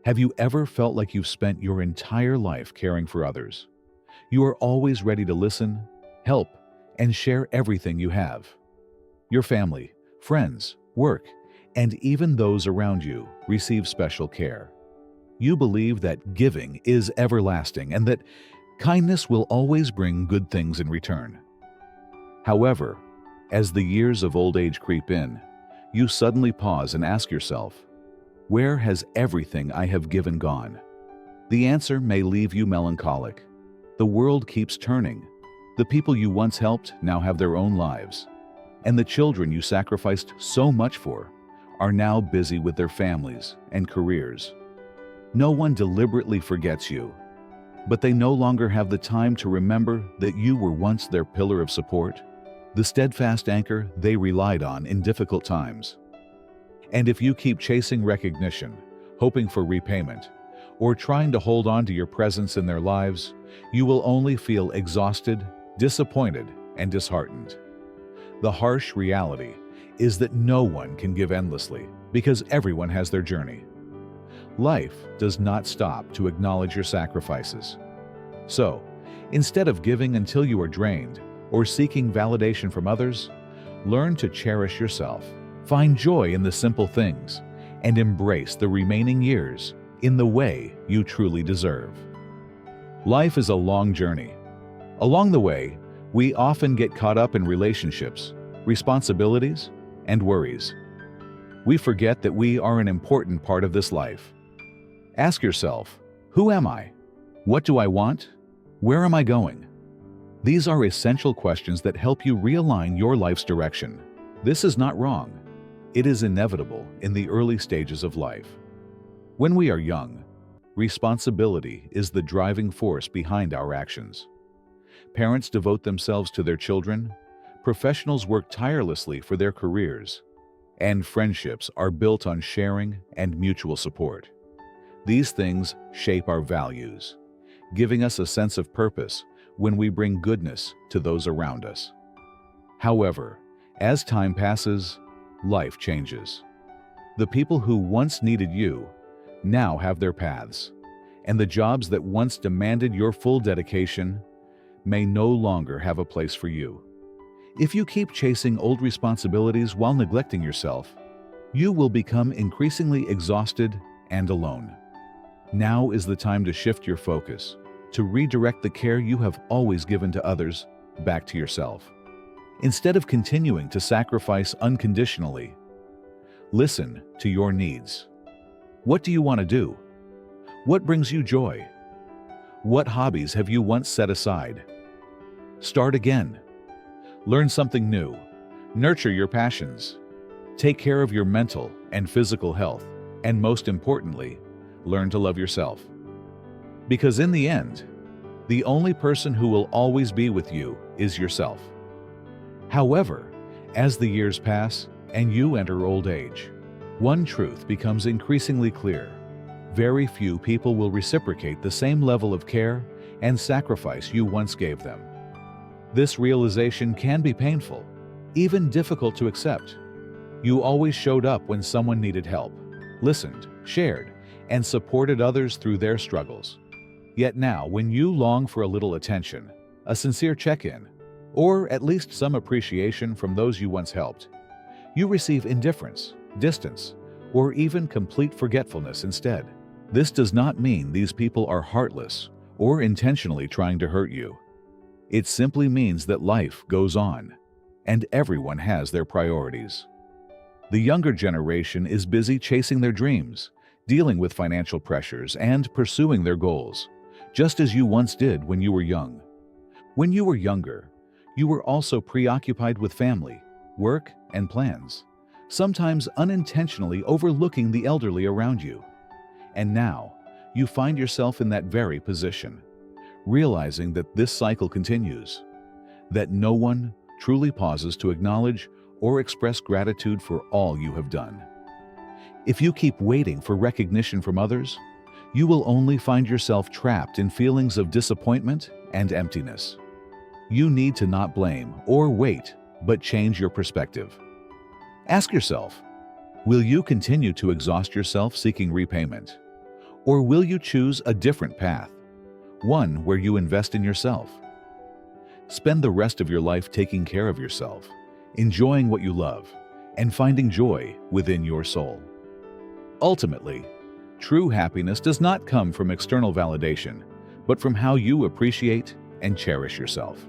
Have you ever felt like you've spent your entire life caring for others? You are always ready to listen, help, and share everything you have. Your family, friends, work, and even those around you receive special care. You believe that giving is everlasting and that kindness will always bring good things in return. However, as the years of old age creep in, you suddenly pause and ask yourself, where has everything I have given gone? The answer may leave you melancholic. The world keeps turning. The people you once helped now have their own lives. And the children you sacrificed so much for are now busy with their families and careers. No one deliberately forgets you, but they no longer have the time to remember that you were once their pillar of support, the steadfast anchor they relied on in difficult times. And if you keep chasing recognition, hoping for repayment, or trying to hold on to your presence in their lives, you will only feel exhausted, disappointed, and disheartened. The harsh reality is that no one can give endlessly because everyone has their journey. Life does not stop to acknowledge your sacrifices. So, instead of giving until you are drained or seeking validation from others, learn to cherish yourself. Find joy in the simple things and embrace the remaining years in the way you truly deserve. Life is a long journey. Along the way, we often get caught up in relationships, responsibilities, and worries. We forget that we are an important part of this life. Ask yourself, who am I? What do I want? Where am I going? These are essential questions that help you realign your life's direction. This is not wrong. It is inevitable in the early stages of life. When we are young, responsibility is the driving force behind our actions. Parents devote themselves to their children, professionals work tirelessly for their careers, and friendships are built on sharing and mutual support. These things shape our values, giving us a sense of purpose when we bring goodness to those around us. However, as time passes, life changes. The people who once needed you now have their paths, and the jobs that once demanded your full dedication may no longer have a place for you. If you keep chasing old responsibilities while neglecting yourself, you will become increasingly exhausted and alone. Now is the time to shift your focus, to redirect the care you have always given to others back to yourself. Instead of continuing to sacrifice unconditionally, listen to your needs. What do you want to do? What brings you joy? What hobbies have you once set aside? Start again. Learn something new. Nurture your passions. Take care of your mental and physical health, and most importantly, learn to love yourself. Because in the end, the only person who will always be with you is yourself. However, as the years pass and you enter old age, one truth becomes increasingly clear. Very few people will reciprocate the same level of care and sacrifice you once gave them. This realization can be painful, even difficult to accept. You always showed up when someone needed help, listened, shared, and supported others through their struggles. Yet now, when you long for a little attention, a sincere check-in, or at least some appreciation from those you once helped, you receive indifference, distance, or even complete forgetfulness instead. This does not mean these people are heartless or intentionally trying to hurt you. It simply means that life goes on, and everyone has their priorities. The younger generation is busy chasing their dreams, dealing with financial pressures, and pursuing their goals, just as you once did when you were young. When you were younger, you were also preoccupied with family, work, and plans, sometimes unintentionally overlooking the elderly around you. And now, you find yourself in that very position, realizing that this cycle continues, that no one truly pauses to acknowledge or express gratitude for all you have done. If you keep waiting for recognition from others, you will only find yourself trapped in feelings of disappointment and emptiness. You need to not blame or wait, but change your perspective. Ask yourself, will you continue to exhaust yourself seeking repayment? Or will you choose a different path, one where you invest in yourself? Spend the rest of your life taking care of yourself, enjoying what you love, and finding joy within your soul. Ultimately, true happiness does not come from external validation, but from how you appreciate and cherish yourself.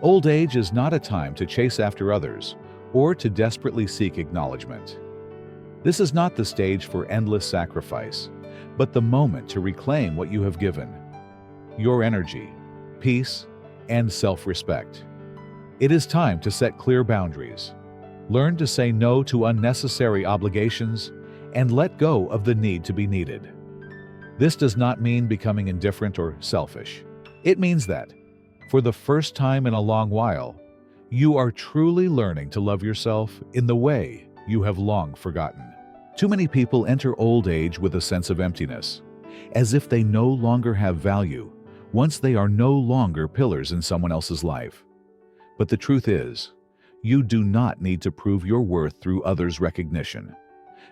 Old age is not a time to chase after others or to desperately seek acknowledgement. This is not the stage for endless sacrifice, but the moment to reclaim what you have given: your energy, peace, and self-respect. It is time to set clear boundaries, learn to say no to unnecessary obligations, and let go of the need to be needed. This does not mean becoming indifferent or selfish. It means that, for the first time in a long while, you are truly learning to love yourself in the way you have long forgotten. Too many people enter old age with a sense of emptiness, as if they no longer have value once they are no longer pillars in someone else's life. But the truth is, you do not need to prove your worth through others' recognition.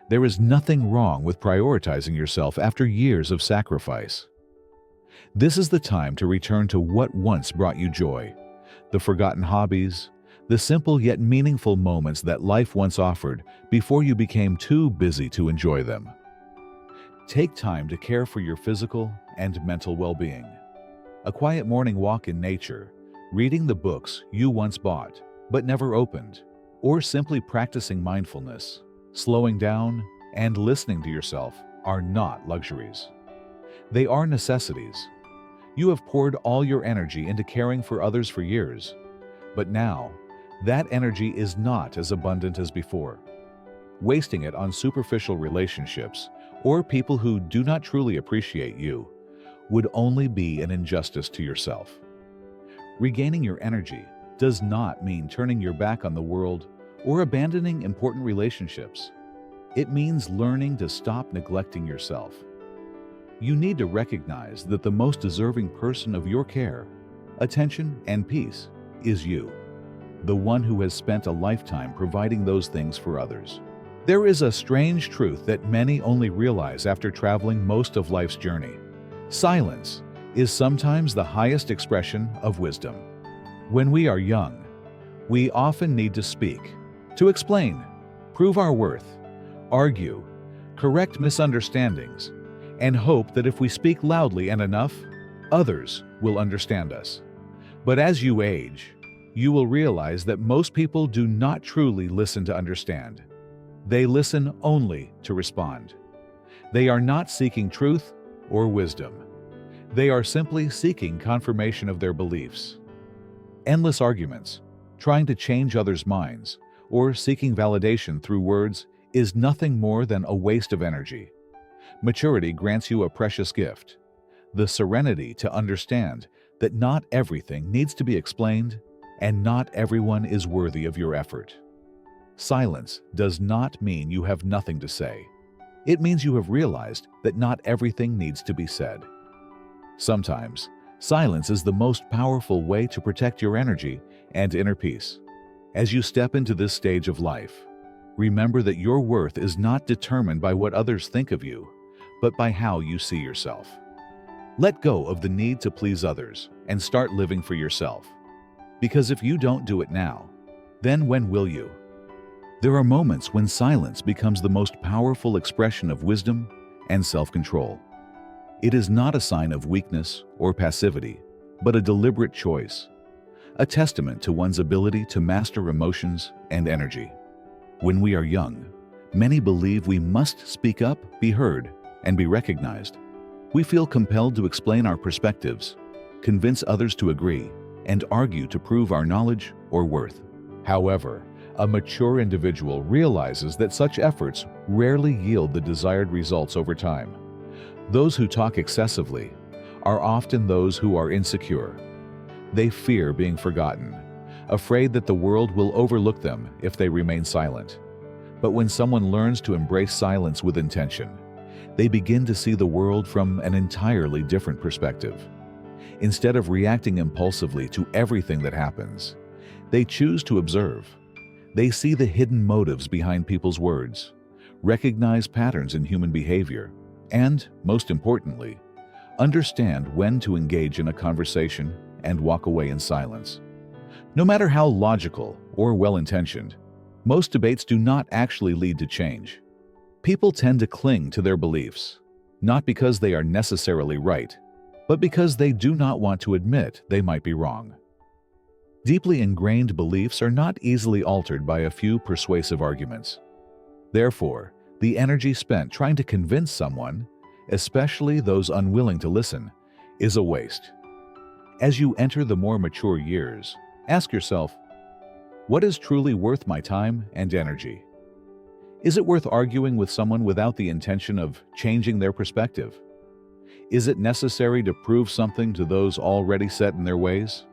There is nothing wrong with prioritizing yourself after years of sacrifice. This is the time to return to what once brought you joy, the forgotten hobbies, the simple yet meaningful moments that life once offered before you became too busy to enjoy them. Take time to care for your physical and mental well-being. A quiet morning walk in nature, reading the books you once bought but never opened, or simply practicing mindfulness, slowing down, and listening to yourself are not luxuries. They are necessities. You have poured all your energy into caring for others for years, but now, that energy is not as abundant as before. Wasting it on superficial relationships or people who do not truly appreciate you would only be an injustice to yourself. Regaining your energy does not mean turning your back on the world or abandoning important relationships. It means learning to stop neglecting yourself. You need to recognize that the most deserving person of your care, attention, and peace is you, the one who has spent a lifetime providing those things for others. There is a strange truth that many only realize after traveling most of life's journey. Silence is sometimes the highest expression of wisdom. When we are young, we often need to speak, to explain, prove our worth, argue, correct misunderstandings, and hope that if we speak loudly and enough, others will understand us. But as you age, you will realize that most people do not truly listen to understand. They listen only to respond. They are not seeking truth or wisdom. They are simply seeking confirmation of their beliefs. Endless arguments, trying to change others' minds, or seeking validation through words is nothing more than a waste of energy. Maturity grants you a precious gift, the serenity to understand that not everything needs to be explained and not everyone is worthy of your effort. Silence does not mean you have nothing to say. It means you have realized that not everything needs to be said. Sometimes, silence is the most powerful way to protect your energy and inner peace. As you step into this stage of life, remember that your worth is not determined by what others think of you, but by how you see yourself. Let go of the need to please others and start living for yourself. Because if you don't do it now, then when will you? There are moments when silence becomes the most powerful expression of wisdom and self-control. It is not a sign of weakness or passivity, but a deliberate choice, a testament to one's ability to master emotions and energy. When we are young, many believe we must speak up, be heard, and be recognized. We feel compelled to explain our perspectives, convince others to agree, and argue to prove our knowledge or worth. However, a mature individual realizes that such efforts rarely yield the desired results over time. Those who talk excessively are often those who are insecure. They fear being forgotten, afraid that the world will overlook them if they remain silent. But when someone learns to embrace silence with intention, they begin to see the world from an entirely different perspective. Instead of reacting impulsively to everything that happens, they choose to observe. They see the hidden motives behind people's words, recognize patterns in human behavior, And, most importantly, understand when to engage in a conversation and walk away in silence. No matter how logical or well-intentioned, most debates do not actually lead to change. People tend to cling to their beliefs, not because they are necessarily right, but because they do not want to admit they might be wrong. Deeply ingrained beliefs are not easily altered by a few persuasive arguments. Therefore, the energy spent trying to convince someone, especially those unwilling to listen, is a waste. As you enter the more mature years, ask yourself, what is truly worth my time and energy? Is it worth arguing with someone without the intention of changing their perspective? Is it necessary to prove something to those already set in their ways?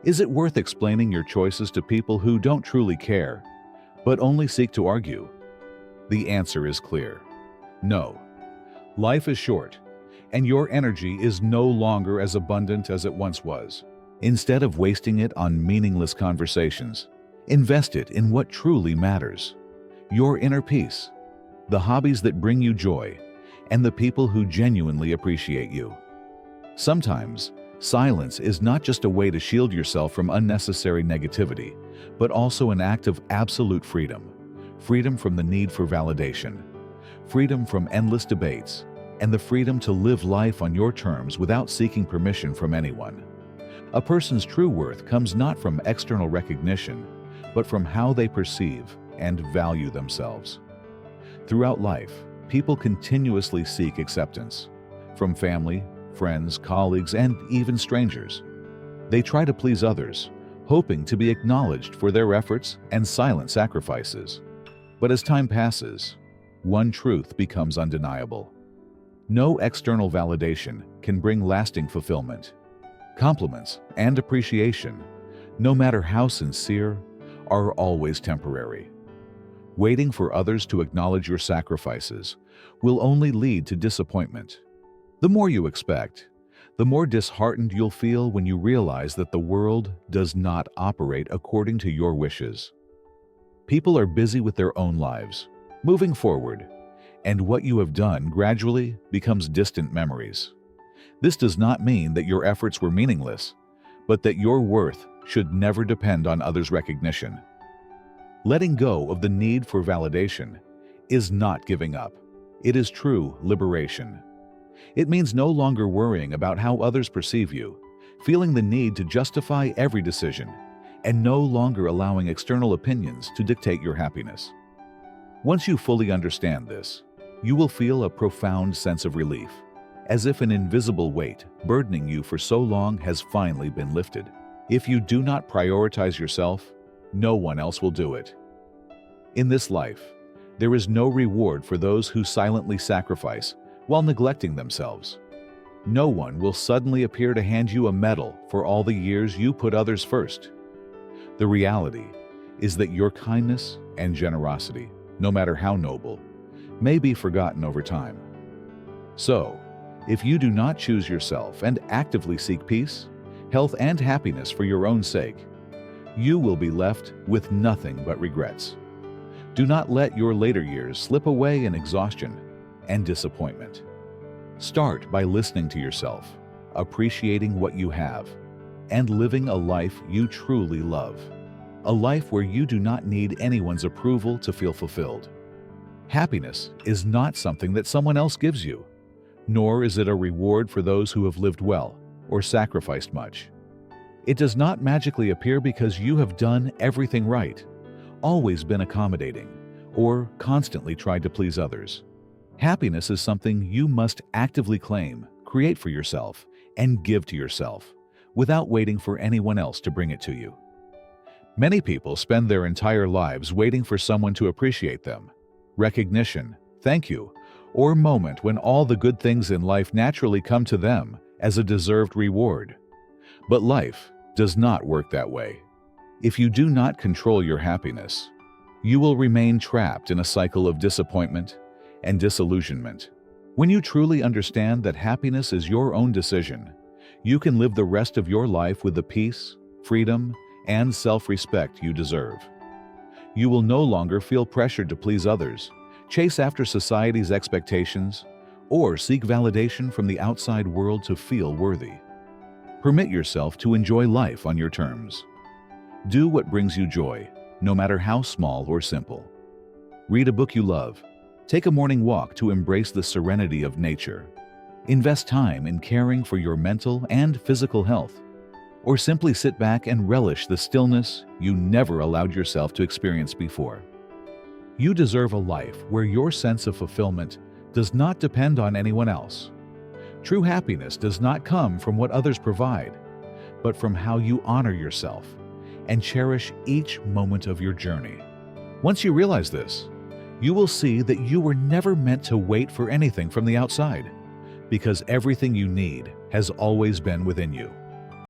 Is it worth explaining your choices to people who don't truly care, but only seek to argue? The answer is clear. No. Life is short, and your energy is no longer as abundant as it once was. Instead of wasting it on meaningless conversations, invest it in what truly matters: your inner peace, the hobbies that bring you joy, and the people who genuinely appreciate you. Sometimes, silence is not just a way to shield yourself from unnecessary negativity, but also an act of absolute freedom. Freedom from the need for validation, freedom from endless debates, and the freedom to live life on your terms without seeking permission from anyone. A person's true worth comes not from external recognition, but from how they perceive and value themselves. Throughout life, people continuously seek acceptance from family, friends, colleagues, and even strangers. They try to please others, hoping to be acknowledged for their efforts and silent sacrifices. But as time passes, one truth becomes undeniable. No external validation can bring lasting fulfillment. Compliments and appreciation, no matter how sincere, are always temporary. Waiting for others to acknowledge your sacrifices will only lead to disappointment. The more you expect, the more disheartened you'll feel when you realize that the world does not operate according to your wishes. People are busy with their own lives, moving forward, and what you have done gradually becomes distant memories. This does not mean that your efforts were meaningless, but that your worth should never depend on others' recognition. Letting go of the need for validation is not giving up. It is true liberation. It means no longer worrying about how others perceive you, feeling the need to justify every decision, and no longer allowing external opinions to dictate your happiness. Once you fully understand this, you will feel a profound sense of relief, as if an invisible weight burdening you for so long has finally been lifted. If you do not prioritize yourself, no one else will do it. In this life, there is no reward for those who silently sacrifice while neglecting themselves. No one will suddenly appear to hand you a medal for all the years you put others first. The reality is that your kindness and generosity, no matter how noble, may be forgotten over time. So, if you do not choose yourself and actively seek peace, health, and happiness for your own sake, you will be left with nothing but regrets. Do not let your later years slip away in exhaustion and disappointment. Start by listening to yourself, appreciating what you have, and living a life you truly love. A life where you do not need anyone's approval to feel fulfilled. Happiness is not something that someone else gives you, nor is it a reward for those who have lived well or sacrificed much. It does not magically appear because you have done everything right, always been accommodating, or constantly tried to please others. Happiness is something you must actively claim, create for yourself, and give to yourself, without waiting for anyone else to bring it to you. Many people spend their entire lives waiting for someone to appreciate them. Recognition, thank you, or moment when all the good things in life naturally come to them as a deserved reward. But life does not work that way. If you do not control your happiness, you will remain trapped in a cycle of disappointment and disillusionment. When you truly understand that happiness is your own decision, you can live the rest of your life with the peace, freedom, and self-respect you deserve. You will no longer feel pressured to please others, chase after society's expectations, or seek validation from the outside world to feel worthy. Permit yourself to enjoy life on your terms. Do what brings you joy, no matter how small or simple. Read a book you love. Take a morning walk to embrace the serenity of nature. Invest time in caring for your mental and physical health. Or simply sit back and relish the stillness you never allowed yourself to experience before. You deserve a life where your sense of fulfillment does not depend on anyone else. True happiness does not come from what others provide, but from how you honor yourself and cherish each moment of your journey. Once you realize this, you will see that you were never meant to wait for anything from the outside, because everything you need has always been within you.